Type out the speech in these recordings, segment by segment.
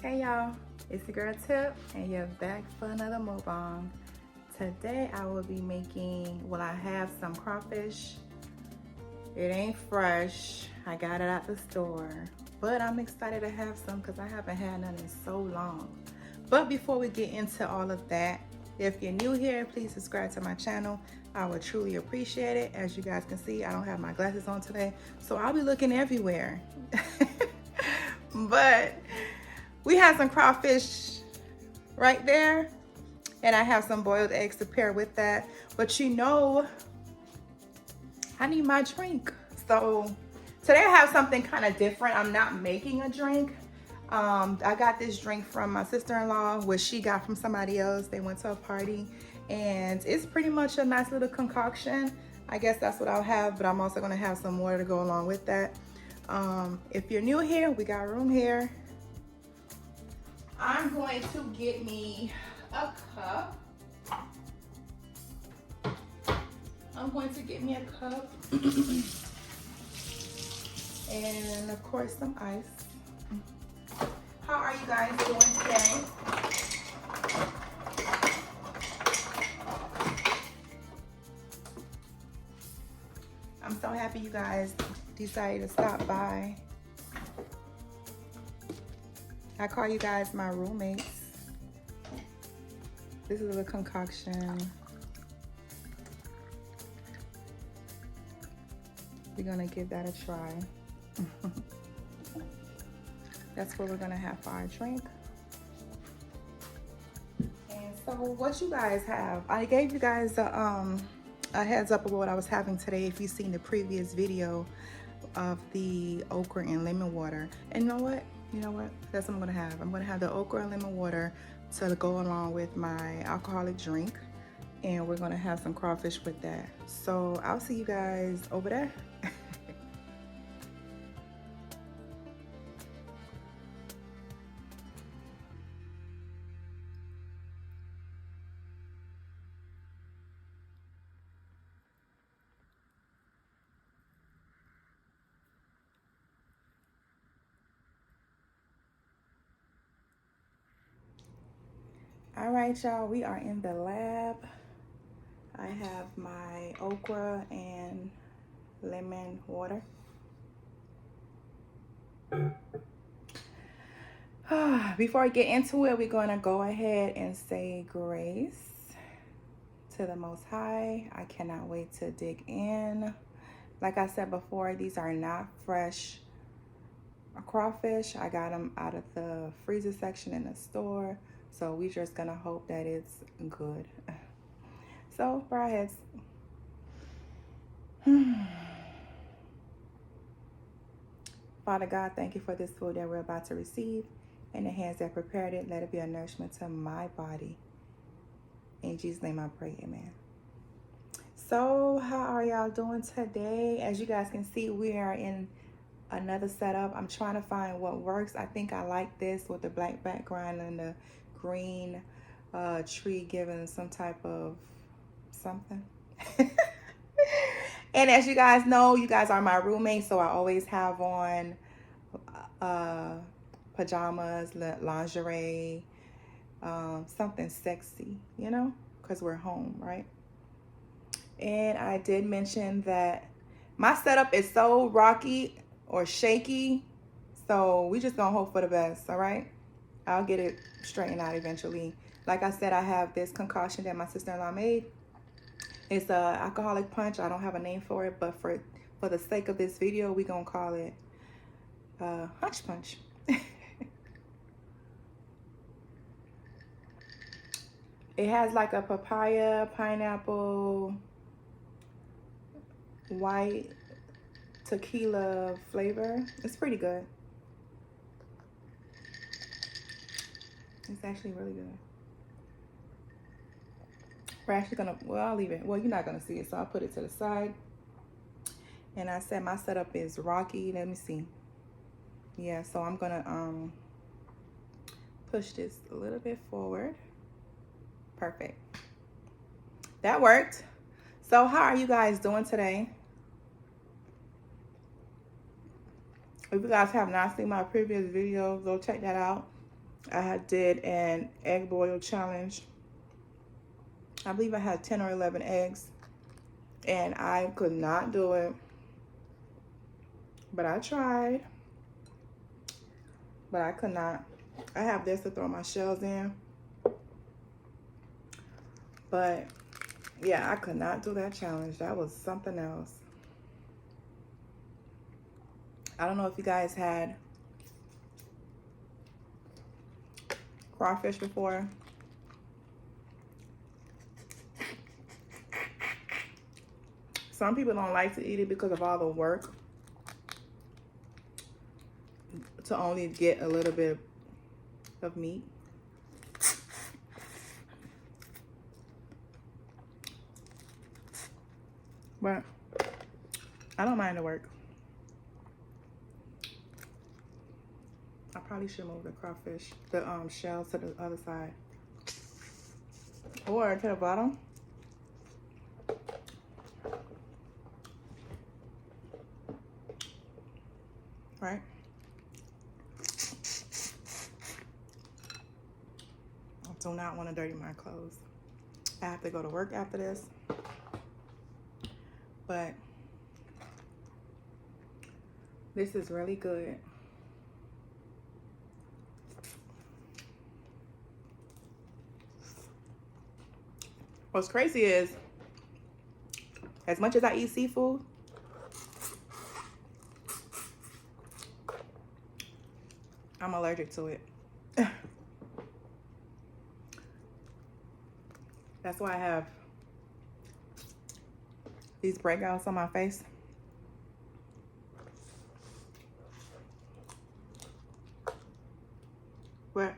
Hey y'all, it's your girl Tip and you're back for another mukbang. Today I will be making, I have some crawfish. It ain't fresh, I got it at the store, but I'm excited to have some because I haven't had none in so long. But before we get into all of that, if you're new here, please subscribe to my channel. I would truly appreciate it. As you guys can see, I don't have my glasses on today, so I'll be looking everywhere. But we have some crawfish right there, and I have some boiled eggs to pair with that. But you know, I need my drink. So today I have something kind of different. I'm not making a drink. I got this drink from my sister-in-law, which she got from somebody else. They went to a party, and it's pretty much a nice little concoction. I guess that's what I'll have, but I'm also gonna have some more to go along with that. If you're new here, we got room here. I'm going to get me a cup. And of course some ice. How are you guys doing today? I'm so happy you guys decided to stop by. I call you guys my roommates. This is a concoction. We're gonna give that a try. That's what we're gonna have for our drink. And so what you guys have, I gave you guys a heads up of what I was having today if you've seen the previous video of the okra and lemon water. And you know what? That's what I'm gonna have. I'm gonna have the okra and lemon water to go along with my alcoholic drink. And we're gonna have some crawfish with that. So I'll see you guys over there. All right, y'all, we are in the lab. I have my okra and lemon water. Before I get into it, we're gonna go ahead and say grace to the Most High. I cannot wait to dig in. Like I said before, these are not fresh crawfish. I got them out of the freezer section in the store. So we're just gonna hope that it's good. So bow our heads. Father God, thank you for this food that we're about to receive. In the hands that prepared it, let it be a nourishment to my body. In Jesus' name I pray, amen. So how are y'all doing today? As you guys can see, we are in another setup. I'm trying to find what works. I think I like this with the black background and the green tree giving some type of something. And as you guys know, you guys are my roommates, so I always have on pajamas, lingerie, something sexy, you know, because we're home, right? And I did mention that my setup is so rocky or shaky, so we just gonna hope for the best, all right? I'll get it straightened out eventually. Like I said, I have this concoction that my sister-in-law made. It's a alcoholic punch. I don't have a name for it, but for the sake of this video, we're gonna call it hunch punch. It has like a papaya, pineapple, white tequila flavor. It's pretty good. It's actually really good. We're actually gonna, well, I'll leave it. Well, you're not gonna see it, so I'll put it to the side. And I said my setup is rocky. Let me see. Yeah, so I'm gonna push this a little bit forward. Perfect. That worked. So how are you guys doing today? If you guys have not seen my previous video, go check that out. I had did an egg boil challenge. I believe I had 10 or 11 eggs, and I could not do it, but I tried, but I could not. I have this to throw my shells in, but yeah, I could not do that challenge. That was something else. I don't know if you guys had crawfish before. Some people don't like to eat it because of all the work to only get a little bit of meat. But I don't mind the work. I probably should move the crawfish, the shells to the other side. Or to the bottom. Right? I do not want to dirty my clothes. I have to go to work after this. But this is really good. What's crazy is, as much as I eat seafood, I'm allergic to it. That's why I have these breakouts on my face. But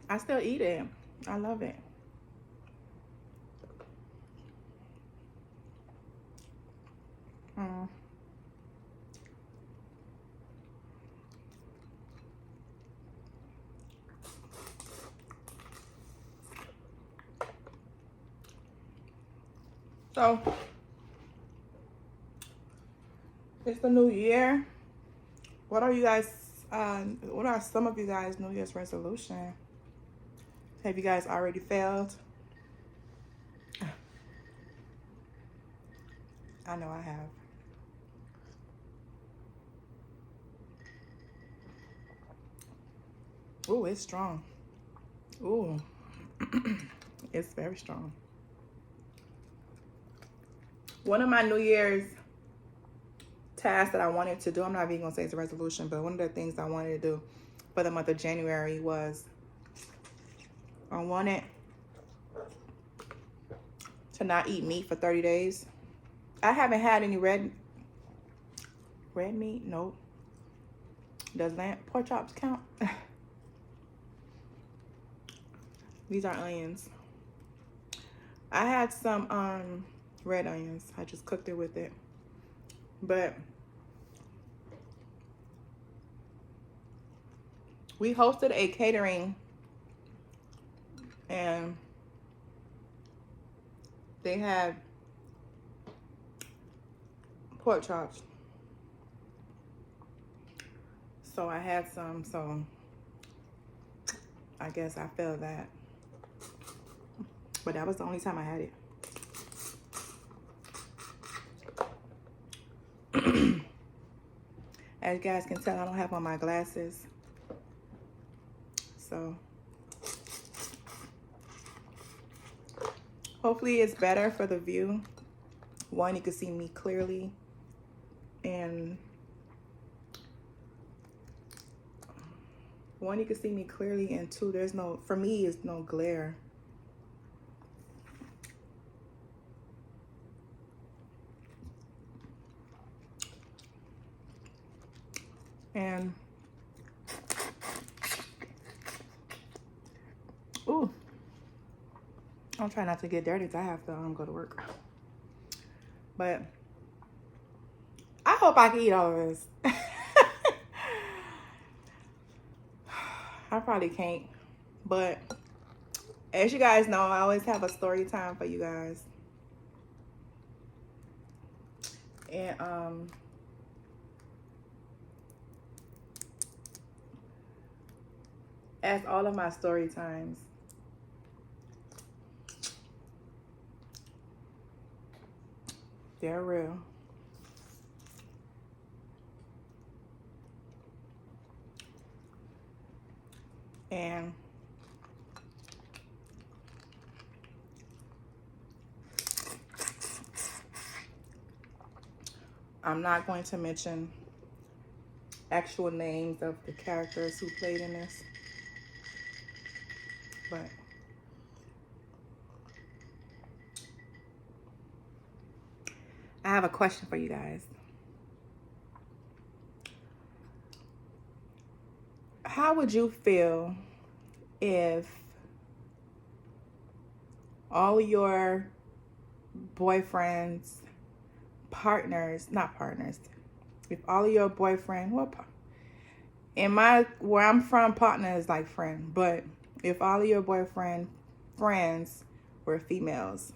I still eat it. I love it. So it's the new year. What are you guys, what are some of you guys' New Year's resolution? Have you guys already failed? I know I have. Ooh, it's strong. Ooh, it's very strong. One of my New Year's tasks that I wanted to do, I'm not even gonna say it's a resolution, but one of the things I wanted to do for the month of January was I wanted to not eat meat for 30 days. I haven't had any red meat. Nope. Does pork chops count? These are onions. I had some red onions. I just cooked it with it. But we hosted a catering, and they had pork chops. So I had some, so I guess I failed that. But that was the only time I had it. As you guys can tell, I don't have on my glasses. So hopefully it's better for the view. One, you can see me clearly. And one, you can see me clearly. And two, there's no, for me, it's no glare. And ooh, I'll try not to get dirty because I have to go to work. But I hope I can eat all of this. I probably can't. But as you guys know, I always have a story time for you guys. And as all of my story times. They're real. And I'm not going to mention actual names of the characters who played in this, but I have a question for you guys. How would you feel if all your boyfriends, partners, not partners, if all of your boyfriend, well, where I'm from, partner is like friend, but if all of your boyfriend friends were females,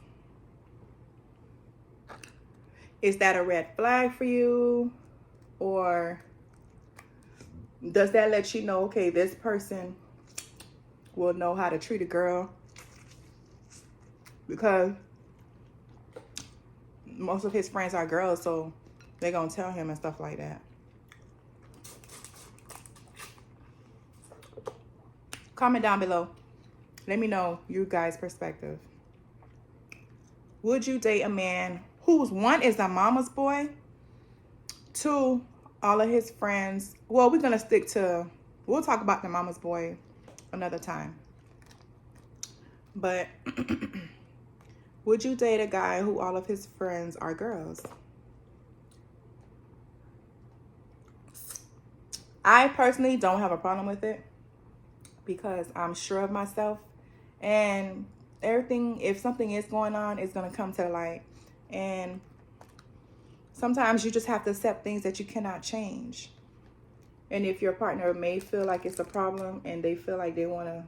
is that a red flag for you? Or does that let you know, okay, this person will know how to treat a girl? Because most of his friends are girls, so they're gonna tell him and stuff like that. Comment down below. Let me know you guys' perspective. Would you date a man whose one is a mama's boy, two, all of his friends? Well, we're gonna we'll talk about the mama's boy another time. But would you date a guy who all of his friends are girls? I personally don't have a problem with it because I'm sure of myself, and everything, if something is going on, it's going to come to the light. And sometimes you just have to accept things that you cannot change. And if your partner may feel like it's a problem and they feel like they want to,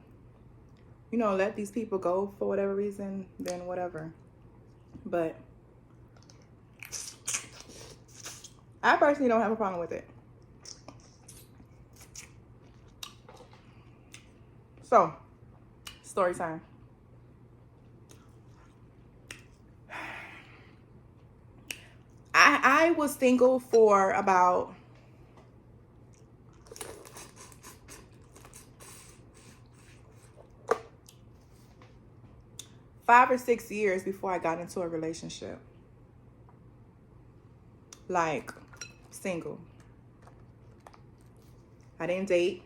you know, let these people go for whatever reason, then whatever. But I personally don't have a problem with it. So, story time. I was single for about 5 or 6 years before I got into a relationship. Like, single. I didn't date.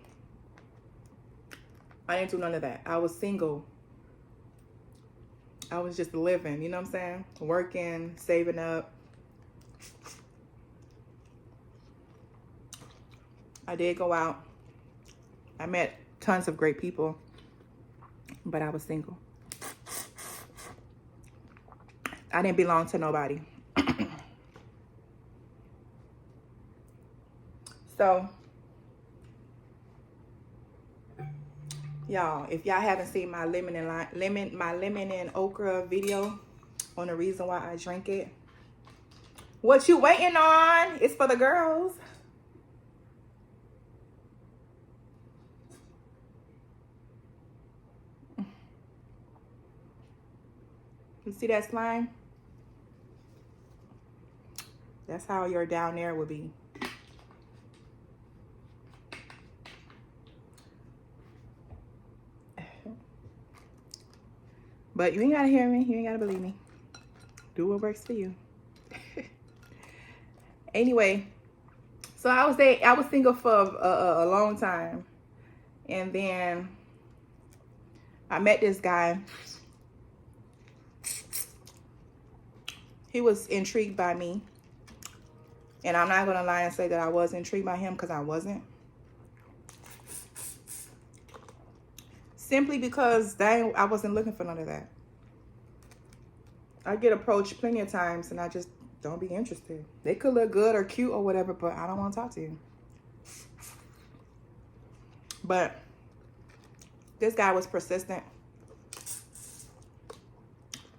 I didn't do none of that. I was single. I was just living, you know what I'm saying? Working, saving up. I did go out. I met tons of great people, but I was single. I didn't belong to nobody. So, y'all, if y'all haven't seen my lemon and okra video on the reason why I drink it, what you waiting on? It's for the girls. You see that slime? That's how your down there would be. But you ain't gotta hear me. You ain't gotta believe me. Do what works for you. Anyway, so I was single for a long time, and then I met this guy. He was intrigued by me, and I'm not gonna lie and say that I was intrigued by him, because I wasn't. Simply because I wasn't looking for none of that. I get approached plenty of times and I just don't be interested. They could look good or cute or whatever, but I don't want to talk to you. But this guy was persistent.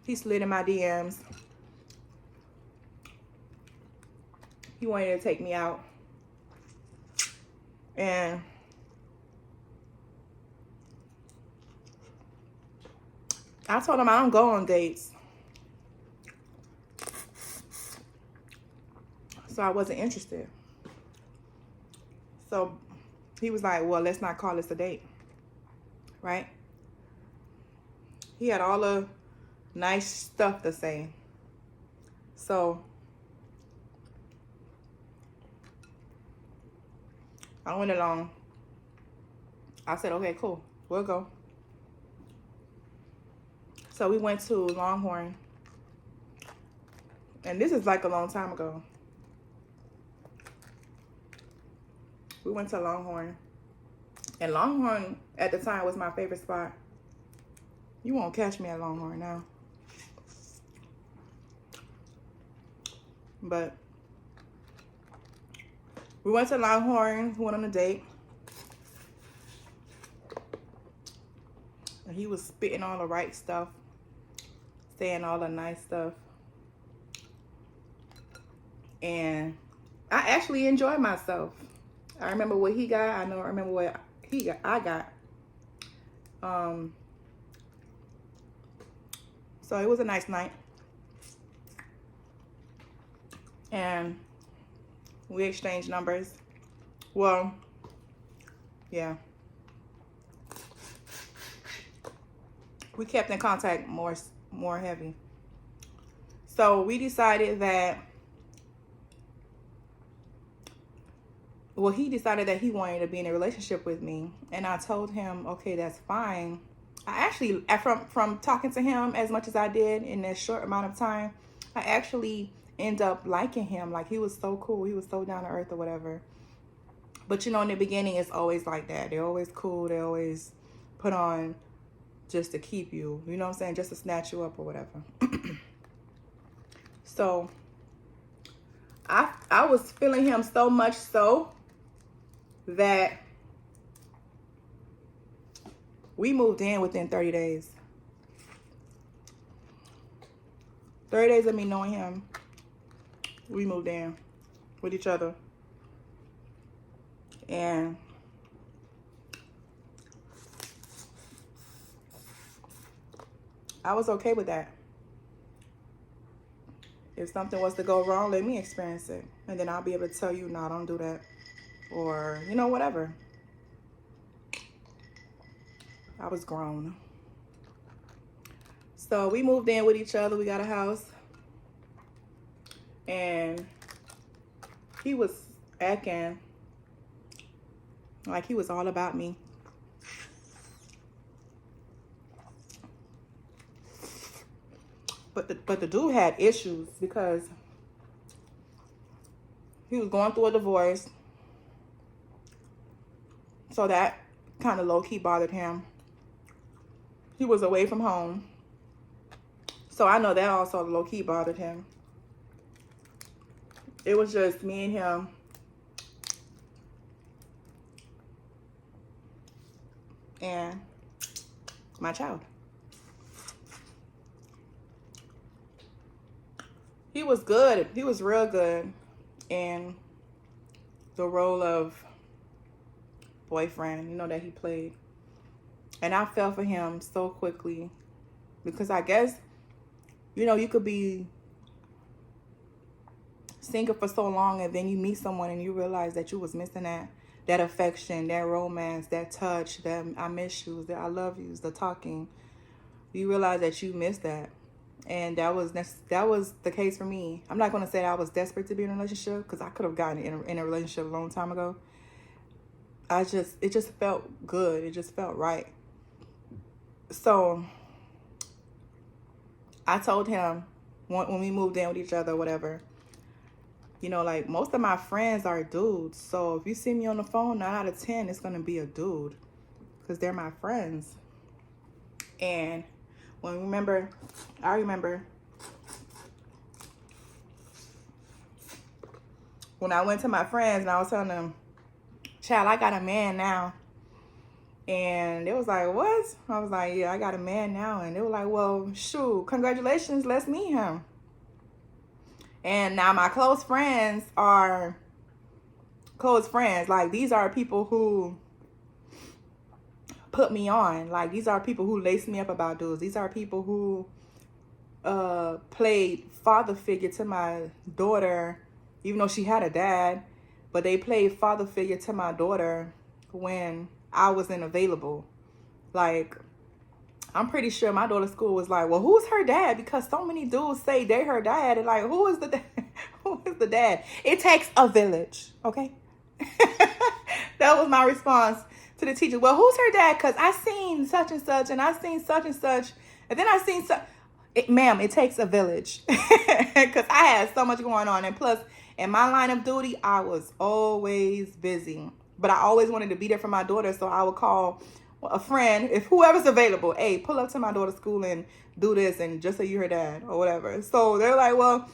He slid in my DMs. He wanted to take me out. And I told him I don't go on dates. So I wasn't interested. So he was like, well, let's not call this a date. Right? He had all the nice stuff to say. So I went along. I said, okay, cool. We'll go. So we went to Longhorn. And this is like a long time ago. We went to Longhorn. And Longhorn at the time was my favorite spot. You won't catch me at Longhorn now. But we went to Longhorn, went on a date. And he was spitting all the right stuff, saying all the nice stuff. And I actually enjoyed myself. I remember what he got. I remember what I got. So it was a nice night. And we exchanged numbers. Well, yeah. We kept in contact more heavy. So we decided that, well, he decided that he wanted to be in a relationship with me. And I told him, okay, that's fine. I actually, from talking to him as much as I did in this short amount of time, I actually end up liking him. Like, he was so cool. He was so down to earth or whatever. But, you know, in the beginning, it's always like that. They're always cool. They always put on just to keep you. You know what I'm saying? Just to snatch you up or whatever. So, I was feeling him so much so that we moved in within 30 days. 30 days of me knowing him, we moved in with each other. And I was okay with that. If something was to go wrong, let me experience it. And then I'll be able to tell you, no, don't do that. Or, you know, whatever. I was grown. So we moved in with each other. We got a house. And he was acting like he was all about me. But the dude had issues because he was going through a divorce. So that kind of low-key bothered him. He was away from home. So I know that also low-key bothered him. It was just me and him. And my child. He was good. He was real good in the role of boyfriend, you know, that he played. And I fell for him so quickly because I guess, you know, you could be single for so long and then you meet someone and you realize that you was missing that affection, that romance, that touch, that I miss you, that I love you, the talking. You realize that you missed that. And that was the case for me. I'm not going to say I was desperate to be in a relationship because I could have gotten in a relationship a long time ago. It just felt good. It just felt right. So I told him when we moved in with each other, whatever, you know, like most of my friends are dudes. So if you see me on the phone, 9 out of 10, it's going to be a dude because they're my friends. And I remember when I went to my friends and I was telling them, child, I got a man now. And they was like, what? I was like, yeah, I got a man now. And they were like, well, shoot, congratulations, let's meet him. And now my close friends are close friends. Like, these are people who put me on. Like, these are people who lace me up about dudes. These are people who played father figure to my daughter, even though she had a dad, but they played father figure to my daughter when I wasn't available. Like, I'm pretty sure my daughter's school was like, well, who's her dad? Because so many dudes say they're her dad. And like, who is the dad? Who is the dad? It takes a village, okay? That was my response to the teacher. Well, who's her dad? Because I seen such and such, and I seen such and such, and then I seen such. Ma'am, it takes a village. Because I had so much going on. And plus, in my line of duty, I was always busy. But I always wanted to be there for my daughter, so I would call a friend, if whoever's available, hey, pull up to my daughter's school and do this, and just say you're her dad or whatever. So they're like, well,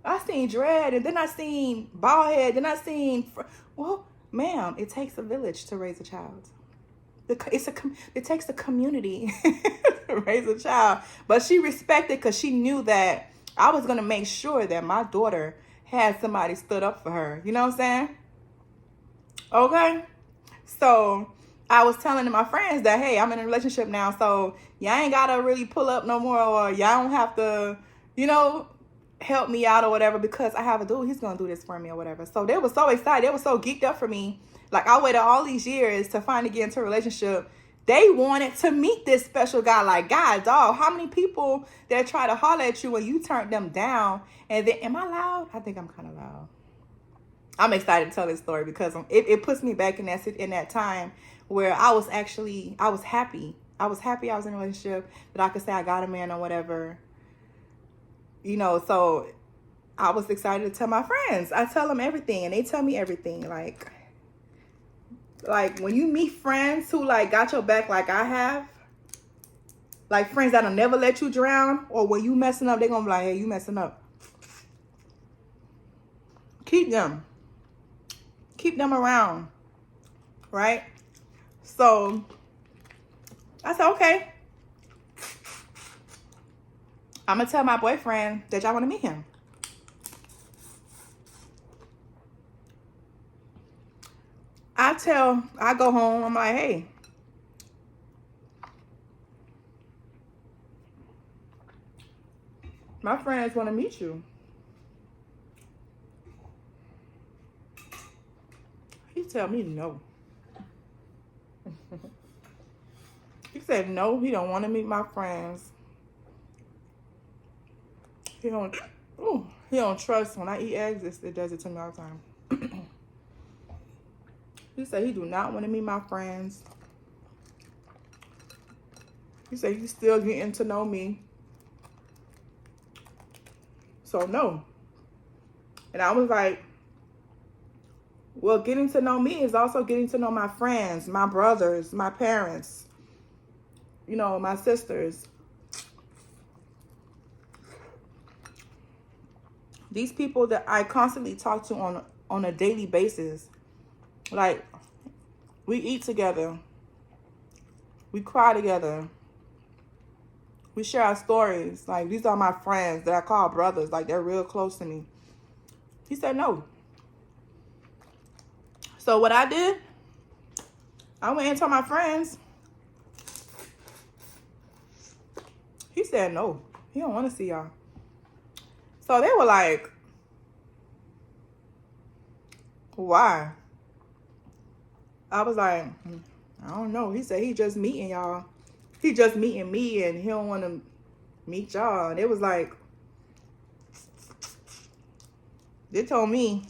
I seen dread, and then I seen bald head, then I seen, well, ma'am, it takes a village to raise a child. It takes a community to raise a child. But she respected, because she knew that I was going to make sure that my daughter had somebody stood up for her. You know what I'm saying? Okay. So I was telling my friends that, hey, I'm in a relationship now, so y'all ain't got to really pull up no more, or y'all don't have to, you know, help me out or whatever, because I have a dude, he's going to do this for me or whatever. So they were so excited. They were so geeked up for me. Like, I waited all these years to finally get into a relationship. They wanted to meet this special guy. Like, God, dog, how many people that try to holler at you and you turned them down? And then, am I loud? I think I'm kind of loud. I'm excited to tell this story because it puts me back in that time where I was happy. I was happy I was in a relationship, that I could say I got a man or whatever. You know, so I was excited to tell my friends. I tell them everything, and they tell me everything. Like when you meet friends who like got your back like I have, like friends that'll never let you drown, or when you messing up, they're gonna be like, hey, you messing up. Keep them around, right? So I said, okay, I'm gonna tell my boyfriend that y'all want to meet him. I go home, I'm like, hey, my friends want to meet you. He tell me no. He said no, he don't want to meet my friends. He don't trust. When I eat eggs, it does it to me all the time. He said he do not want to meet my friends. He said he's still getting to know me. So no. And I was like, well, getting to know me is also getting to know my friends, my brothers, my parents, you know, my sisters. These people that I constantly talk to on a daily basis. Like, we eat together. We cry together. We share our stories. Like, these are my friends that I call brothers. Like, they're real close to me. He said no. So what I did, I went and told my friends. He said no. He don't want to see y'all. So they were like, why? I was like, I don't know. He said he just meeting y'all. He just meeting me, and he don't want to meet y'all. And it was like, they told me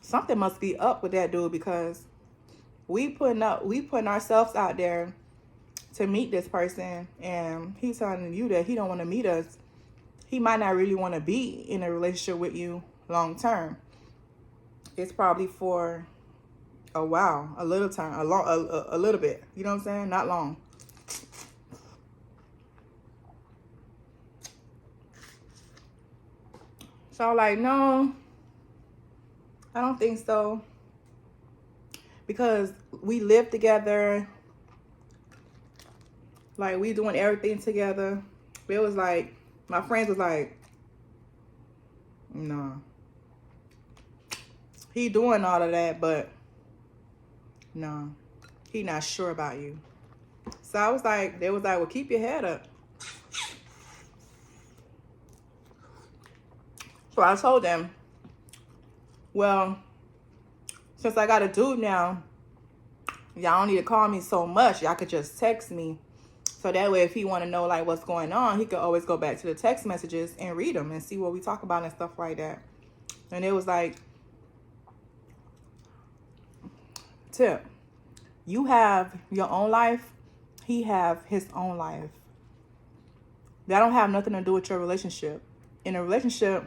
something must be up with that dude, because we putting ourselves out there to meet this person, and he's telling you that he don't want to meet us. He might not really want to be in a relationship with you long term. It's probably for a while, a little time, a little bit. You know what I'm saying? Not long. So I'm like, no, I don't think so. Because we live together. Like, we doing everything together. It was like, my friends was like, no. He doing all of that, but No, he not sure about you. So I was like, they was like, well, keep your head up. So I told them, well, since I got a dude now, y'all don't need to call me so much. Y'all could just text me. So that way, if he want to know like what's going on, he could always go back to the text messages and read them and see what we talk about and stuff like that. And it was like, tip, you have your own life. He have his own life. That don't have nothing to do with your relationship. In a relationship,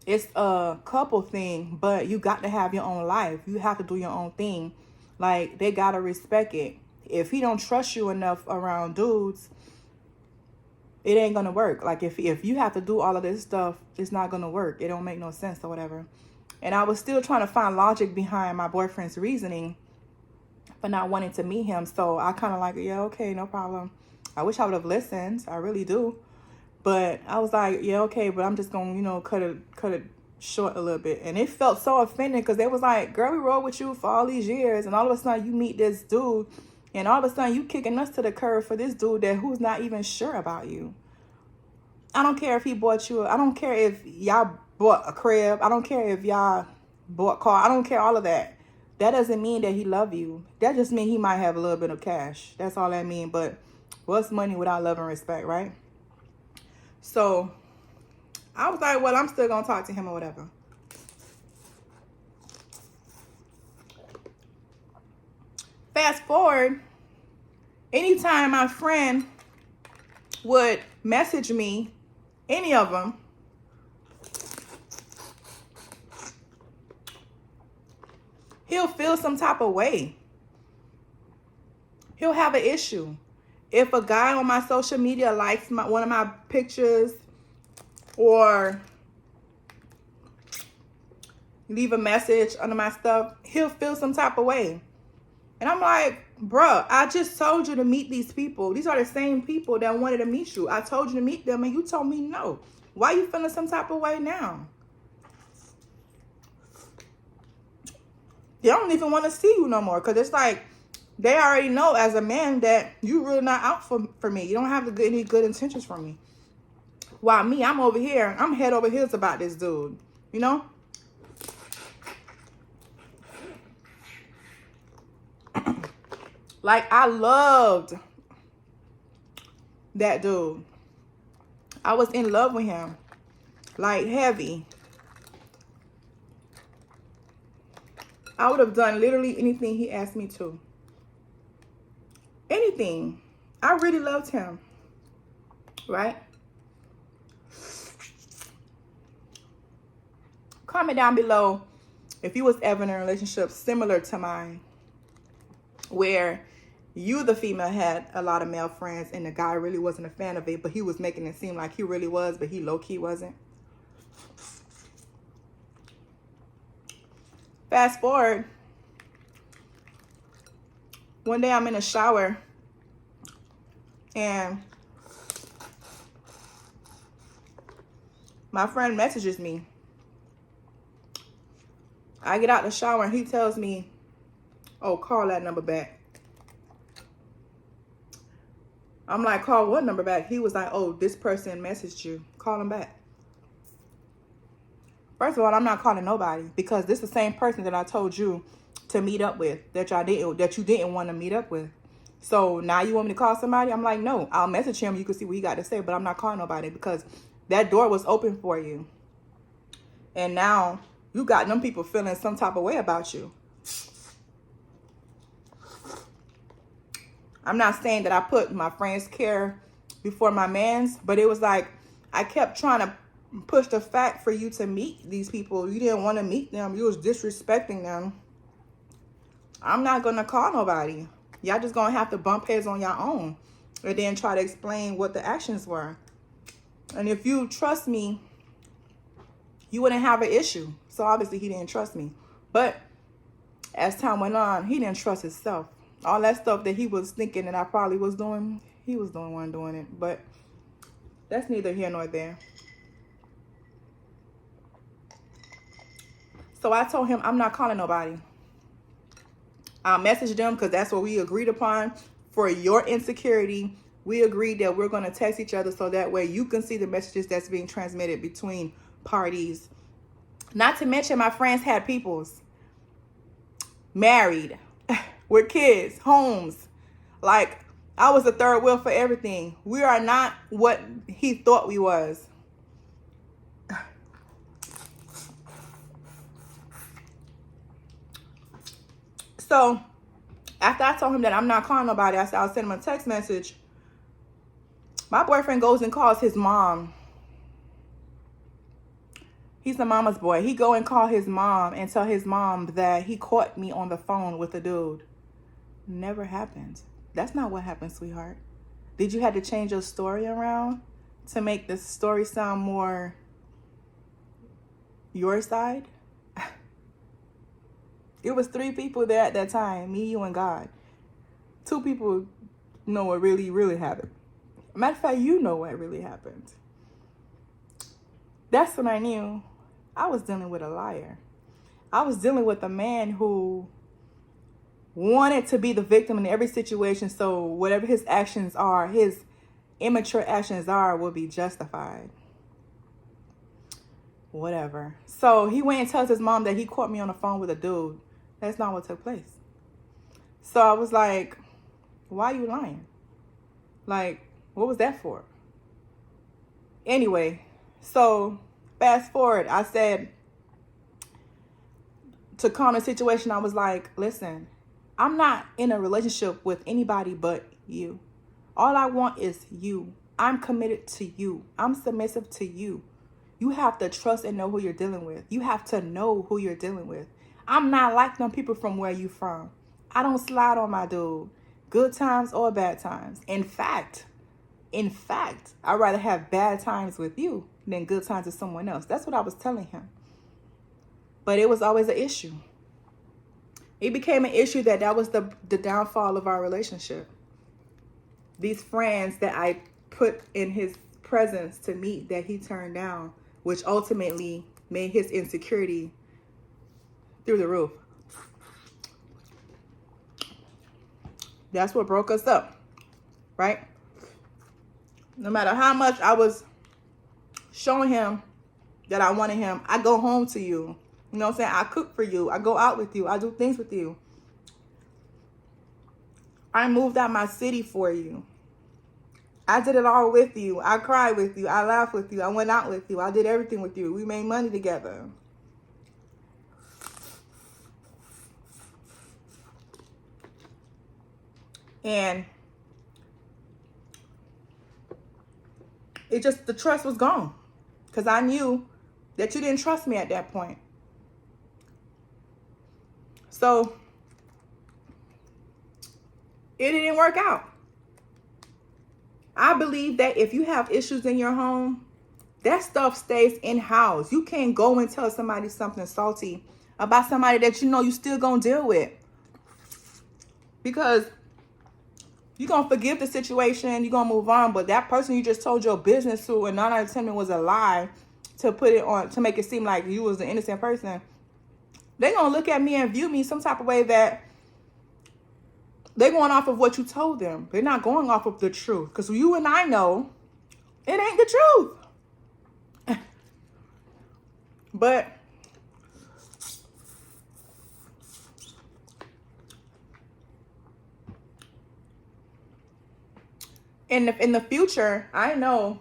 it's a couple thing, but you got to have your own life. You have to do your own thing. Like, they got to respect it. If he don't trust you enough around dudes, it ain't going to work. Like, if you have to do all of this stuff, it's not going to work. It don't make no sense or whatever. And I was still trying to find logic behind my boyfriend's reasoning for not wanting to meet him. So I kind of like, yeah, okay, no problem. I wish I would have listened. I really do. But I was like, yeah, okay, but I'm just going to, you know, cut it short a little bit. And it felt so offended because they was like, girl, we rode with you for all these years. And all of a sudden you meet this dude. And all of a sudden you kicking us to the curb for this dude who's not even sure about you. I don't care if he bought you. I don't care if y'all bought a crib. I don't care if y'all bought a car. I don't care all of that. That doesn't mean that he love you. That just means he might have a little bit of cash. That's all that means. But what's money without love and respect, right? So I was like, well, I'm still going to talk to him or whatever. Fast forward, anytime my friend would message me, any of them, he'll feel some type of way. He'll have an issue. If a guy on my social media likes one of my pictures or leave a message under my stuff, he'll feel some type of way. And I'm like, bruh, I just told you to meet these people. These are the same people that wanted to meet you. I told you to meet them and you told me no. Why you feeling some type of way now? They don't even want to see you no more because it's like they already know as a man that you really not out for me. You don't have any good intentions for me. While me, I'm over here. I'm head over heels about this dude. You know? Like, I loved that dude. I was in love with him. Like, heavy. I would have done literally anything he asked me to. Anything. I really loved him. Right? Comment down below if you was ever in a relationship similar to mine, where you, the female, had a lot of male friends and the guy really wasn't a fan of it, but he was making it seem like he really was, but he low-key wasn't. Fast forward, one day I'm in the shower and my friend messages me. I get out the shower and he tells me, oh, call that number back. I'm like, call what number back? He was like, oh, this person messaged you. Call him back. First of all, I'm not calling nobody because this is the same person that I told you to meet up with, that you didn't want to meet up with. So now you want me to call somebody? I'm like, no, I'll message him. You can see what he got to say, but I'm not calling nobody because that door was open for you. And now you got them people feeling some type of way about you. I'm not saying that I put my friend's care before my man's, but it was like I kept trying to push the fact for you to meet these people. You didn't want to meet them. You was disrespecting them. I'm not going to call nobody. Y'all just going to have to bump heads on your own and then try to explain what the actions were. And if you trust me, you wouldn't have an issue. So obviously he didn't trust me. But as time went on, he didn't trust himself. All that stuff that he was thinking that I probably was doing, he was the one doing it. But that's neither here nor there. So I told him I'm not calling nobody. I'll message them because that's what we agreed upon. For your insecurity, we agreed that we're going to text each other so that way you can see the messages that's being transmitted between parties. Not to mention my friends had peoples married with kids, homes. Like, I was the third wheel for everything. We are not what he thought we was. So after I told him that I'm not calling nobody, I said I'll send him a text message. My boyfriend goes and calls his mom. He's the mama's boy. He go and call his mom and tell his mom that he caught me on the phone with a dude. Never happened. That's not what happened, sweetheart. Did you have to change your story around to make the story sound more your side? It was 3 people there at that time, me, you, and God. 2 people know what really happened. Matter of fact, you know what really happened. That's when I knew I was dealing with a liar. I was dealing with a man who wanted to be the victim in every situation, so whatever his actions are, his immature actions are, will be justified. Whatever. So he went and tells his mom that he caught me on the phone with a dude. That's not what took place. So I was like, why are you lying? Like, what was that for? Anyway, so fast forward, I said, to calm the situation, I was like, listen, I'm not in a relationship with anybody but you. All I want is you. I'm committed to you. I'm submissive to you. You have to trust and know who you're dealing with. You have to know who you're dealing with. I'm not like them people from where you from. I don't slide on my dude. Good times or bad times. In fact, I'd rather have bad times with you than good times with someone else. That's what I was telling him. But it was always an issue. It became an issue that was the downfall of our relationship. These friends that I put in his presence to meet that he turned down, which ultimately made his insecurity through the roof. That's what broke us up, right? No matter how much I was showing him that I wanted him, I go home to you. You know what I'm saying? I cook for you. I go out with you. I do things with you. I moved out my city for you. I did it all with you. I cried with you. I laughed with you. I went out with you. I did everything with you. We made money together. And it just, the trust was gone. Because I knew that you didn't trust me at that point. So it didn't work out. I believe that if you have issues in your home, that stuff stays in-house. You can't go and tell somebody something salty about somebody that you know you still gonna deal with. Because you're gonna forgive the situation, you're gonna move on, but that person you just told your business to and 9 out of 10 it was a lie to put it on, to make it seem like you was the innocent person, they're gonna look at me and view me some type of way that they're going off of what you told them. They're not going off of the truth. Because you and I know it ain't the truth. But in the future, I know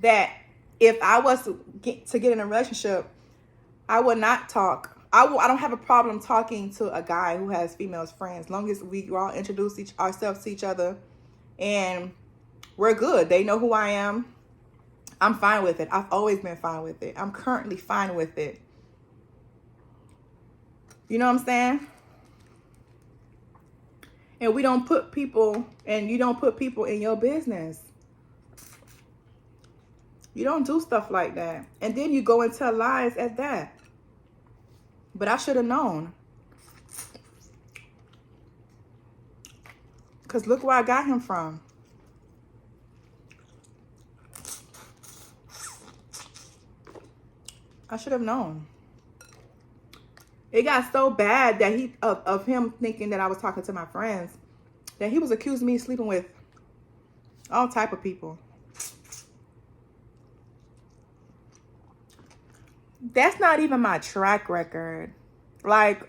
that if I was to get in a relationship, I would not talk. I don't have a problem talking to a guy who has female friends, as long as we all introduce ourselves to each other and we're good. They know who I am. I'm fine with it. I've always been fine with it. I'm currently fine with it. You know what I'm saying? And we don't put people, and you don't put people in your business. You don't do stuff like that. And then you go and tell lies at that. But I should have known. Because look where I got him from. I should have known. It got so bad that of him thinking that I was talking to my friends, that he was accusing me of sleeping with all type of people. That's not even my track record. Like,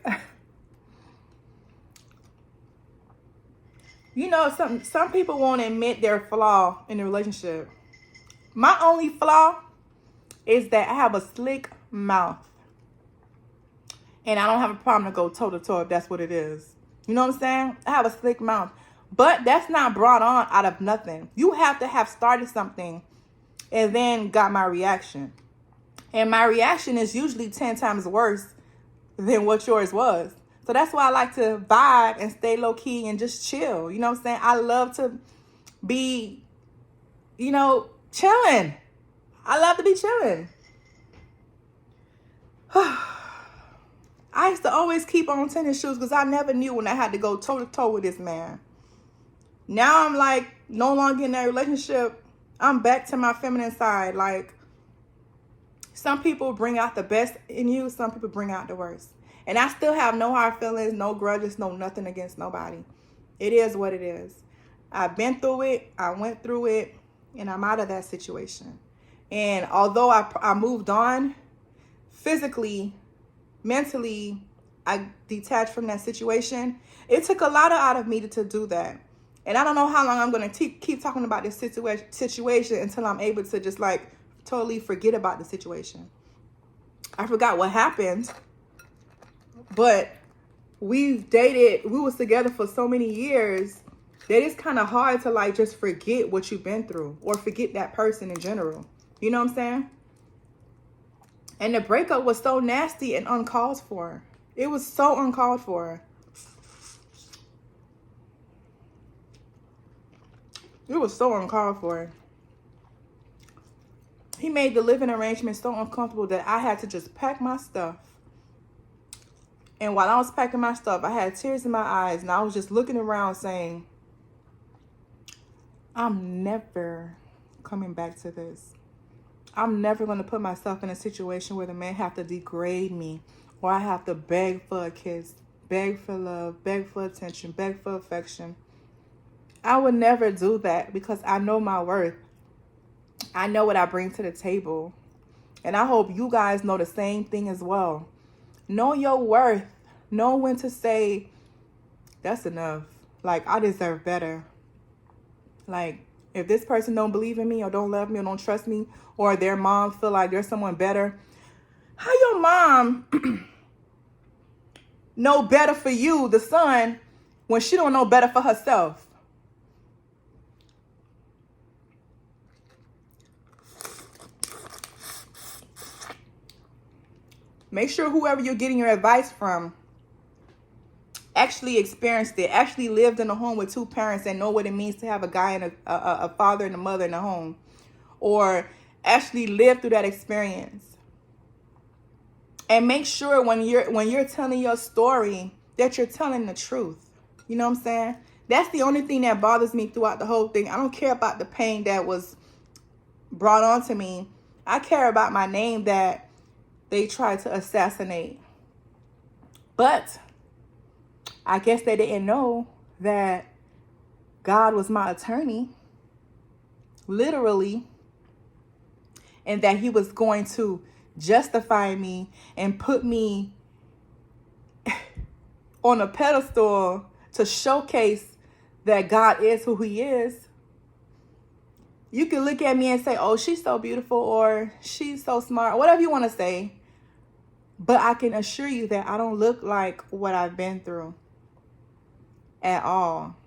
you know, some people won't admit their flaw in a relationship. My only flaw is that I have a slick mouth. And I don't have a problem to go toe to toe if that's what it is. You know what I'm saying? I have a slick mouth. But that's not brought on out of nothing. You have to have started something and then got my reaction. And my reaction is usually 10 times worse than what yours was. So that's why I like to vibe and stay low key and just chill. You know what I'm saying? I love to be, you know, chilling. I love to be chilling. I used to always keep on tennis shoes because I never knew when I had to go toe to toe with this man. Now I'm like no longer in that relationship. I'm back to my feminine side. Like, some people bring out the best in you. Some people bring out the worst. And I still have no hard feelings, no grudges, no nothing against nobody. It is what it is. I've been through it. I went through it. And I'm out of that situation. And although I moved on physically, mentally, I detached from that situation. It took a lot out of me to do that. And I don't know how long I'm going to keep talking about this situation until I'm able to just like totally forget about the situation. I forgot what happened, but we've dated, we was together for so many years that it's kind of hard to like just forget what you've been through or forget that person in general. You know what I'm saying? And the breakup was so nasty and uncalled for. It was so uncalled for. It was so uncalled for. He made the living arrangement so uncomfortable that I had to just pack my stuff. And while I was packing my stuff, I had tears in my eyes. And I was just looking around saying, I'm never coming back to this. I'm never going to put myself in a situation where the man have to degrade me, or I have to beg for a kiss, beg for love, beg for attention, beg for affection. I would never do that because I know my worth. I know what I bring to the table. And I hope you guys know the same thing as well. Know your worth. Know when to say, that's enough. Like, I deserve better. Like, if this person don't believe in me or don't love me or don't trust me, or their mom feel like there's someone better, how your mom know better for you, the son, when she don't know better for herself? Make sure whoever you're getting your advice from actually experienced it, actually lived in a home with two parents and know what it means to have a guy and a father and a mother in a home, or actually lived through that experience. And make sure when you're telling your story that you're telling the truth. You know what I'm saying? That's the only thing that bothers me throughout the whole thing. I don't care about the pain that was brought on to me. I care about my name that they tried to assassinate. But I guess they didn't know that God was my attorney, literally, and that he was going to justify me and put me on a pedestal to showcase that God is who he is. You can look at me and say, oh, she's so beautiful, or she's so smart, whatever you want to say. But I can assure you that I don't look like what I've been through at all.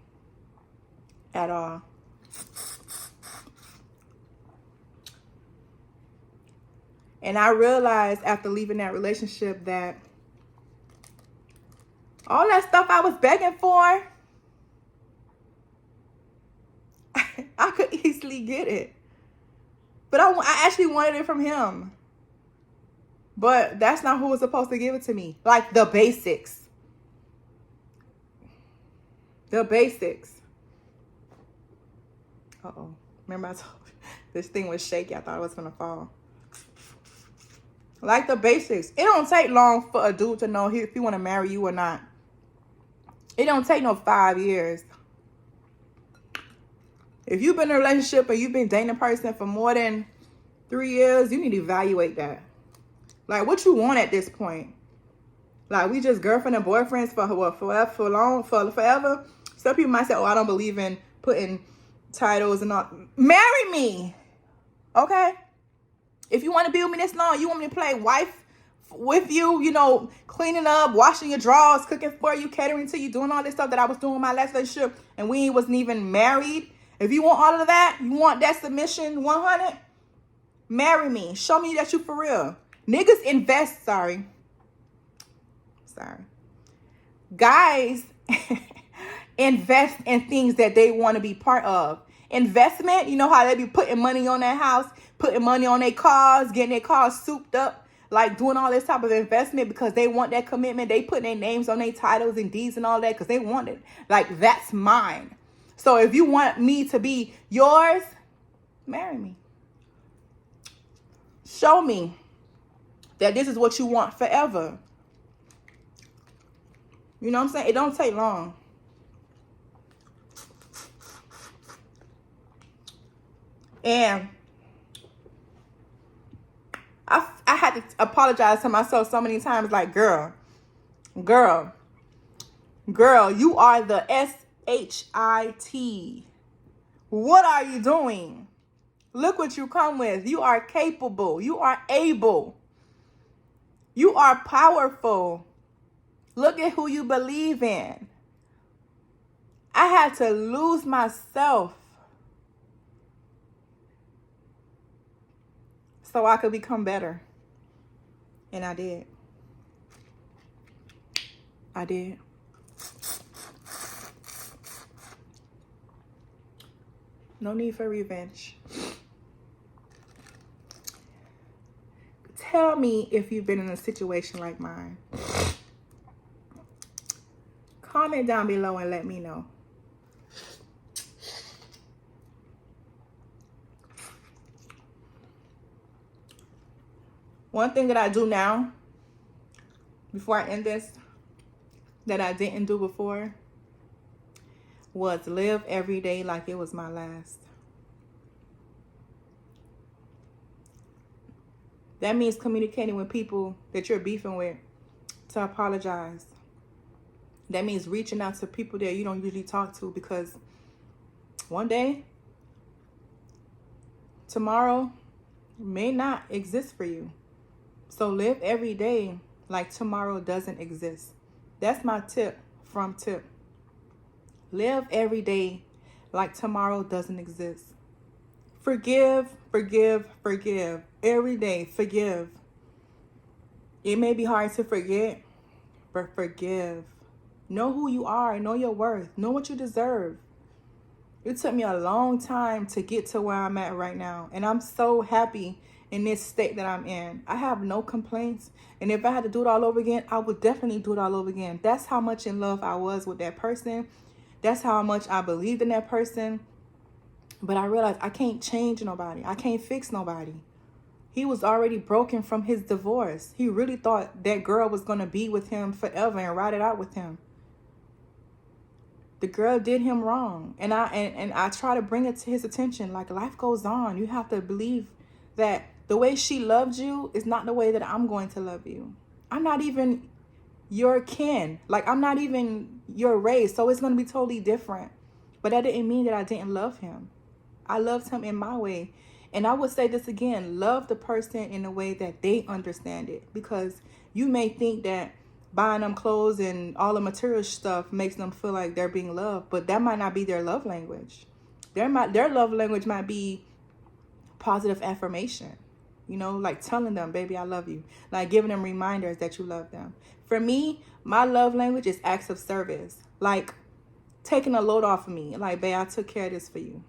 At all. And I realized after leaving that relationship that all that stuff I was begging for, I could easily get it. But I actually wanted it from him. But that's not who was supposed to give it to me. Like the basics. The basics. Uh-oh. Remember I told you this thing was shaky. I thought it was going to fall. Like the basics. It don't take long for a dude to know if he want to marry you or not. It don't take no 5 years. If you've been in a relationship and you've been dating a person for more than 3 years, you need to evaluate that. Like, what you want at this point? Like, we just girlfriend and boyfriends for what, forever? Some people might say, oh, I don't believe in putting titles and all. Marry me, okay? If you want to be with me this long, you want me to play wife with you, you know, cleaning up, washing your drawers, cooking for you, catering to you, doing all this stuff that I was doing in my last relationship, and we wasn't even married. If you want all of that, you want that submission 100, marry me. Show me that you for real. Niggas invest, sorry. Guys invest in things that they want to be part of. Investment, you know how they be putting money on their house, putting money on their cars, getting their cars souped up, like doing all this type of investment because they want that commitment. They put their names on their titles and deeds and all that because they want it. Like, that's mine. So if you want me to be yours, marry me. Show me that this is what you want forever. You know what I'm saying? It don't take long. And I had to apologize to myself so many times, like, girl, you are the SHIT. What are you doing? Look what you come with. You are capable. You are able. You are powerful. Look at who you believe in. I had to lose myself so I could become better. And I did. I did. No need for revenge. Tell me if you've been in a situation like mine. Comment down below and let me know. One thing that I do now, before I end this, that I didn't do before, was live every day like it was my last. That means communicating with people that you're beefing with to apologize. That means reaching out to people that you don't usually talk to, because one day, tomorrow may not exist for you. So live every day like tomorrow doesn't exist. That's my tip from Tip. Live every day like tomorrow doesn't exist. Forgive, forgive, forgive. Every day, forgive. It may be hard to forget, but forgive. Know who you are. Know your worth. Know what you deserve. It took me a long time to get to where I'm at right now. And I'm so happy in this state that I'm in. I have no complaints. And if I had to do it all over again, I would definitely do it all over again. That's how much in love I was with that person. That's how much I believed in that person. But I realized I can't change nobody. I can't fix nobody. He was already broken from his divorce. He really thought that girl was going to be with him forever and ride it out with him. The girl did him wrong. And I try to bring it to his attention. Like, life goes on. You have to believe that the way she loved you is not the way that I'm going to love you. I'm not even your kin. Like, I'm not even your race. So it's going to be totally different. But that didn't mean that I didn't love him. I loved him in my way. And I would say this again, love the person in a way that they understand it. Because you may think that buying them clothes and all the material stuff makes them feel like they're being loved, but that might not be their love language. Their love language might be positive affirmation. You know, like telling them, baby, I love you. Like giving them reminders that you love them. For me, my love language is acts of service. Like taking a load off of me. Like, babe, I took care of this for you.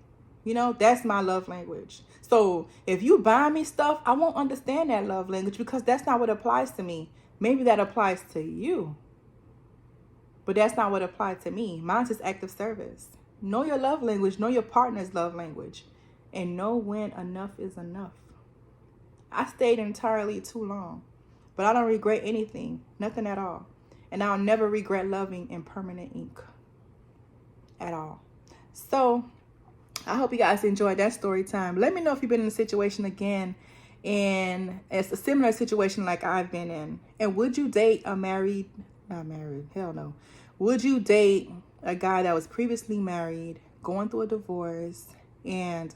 You know, that's my love language. So if you buy me stuff, I won't understand that love language because that's not what applies to me. Maybe that applies to you, but that's not what applied to me. Mine's just active service. Know your love language. Know your partner's love language. And know when enough is enough. I stayed entirely too long. But I don't regret anything, nothing at all. And I'll never regret loving in permanent ink at all. So I hope you guys enjoyed that story time. Let me know if you've been in a situation again, and it's a similar situation like I've been in. And would you date a not married, hell no. Would you date a guy that was previously married, going through a divorce, and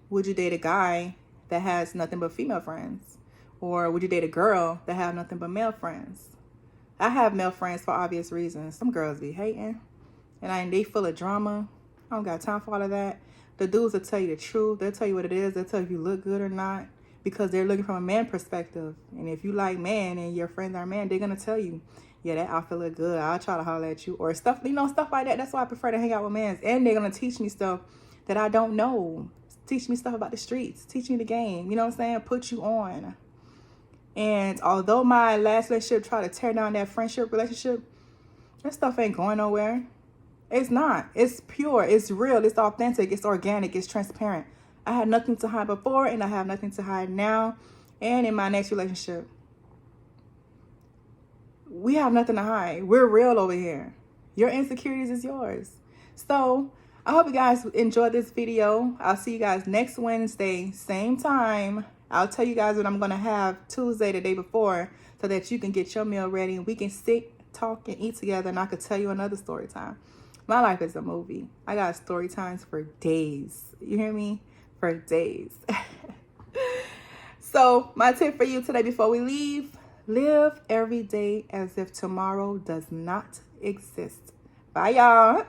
would you date a guy that has nothing but female friends? Or would you date a girl that have nothing but male friends? I have male friends for obvious reasons. Some girls be hating, and they full of drama. I don't got time for all of that. The dudes will tell you the truth. They'll tell you what it is. They'll tell you if you look good or not, because they're looking from a man perspective. And if you like man and your friends are man, they're going to tell you, yeah, that outfit look good. I'll try to holler at you. Or stuff, stuff like that. That's why I prefer to hang out with mans. And they're going to teach me stuff that I don't know. Teach me stuff about the streets. Teach me the game. You know what I'm saying? Put you on. And although my last relationship tried to tear down that friendship relationship, that stuff ain't going nowhere. It's not. It's pure. It's real. It's authentic. It's organic. It's transparent. I had nothing to hide before, and I have nothing to hide now. And in my next relationship, we have nothing to hide. We're real over here. Your insecurities is yours. So I hope you guys enjoyed this video. I'll see you guys next Wednesday, same time. I'll tell you guys what I'm going to have Tuesday, the day before, so that you can get your meal ready and we can sit, talk, and eat together, and I could tell you another story time. My life is a movie. I got story times for days. You hear me? For days. So my tip for you today before we leave, live every day as if tomorrow does not exist. Bye, y'all.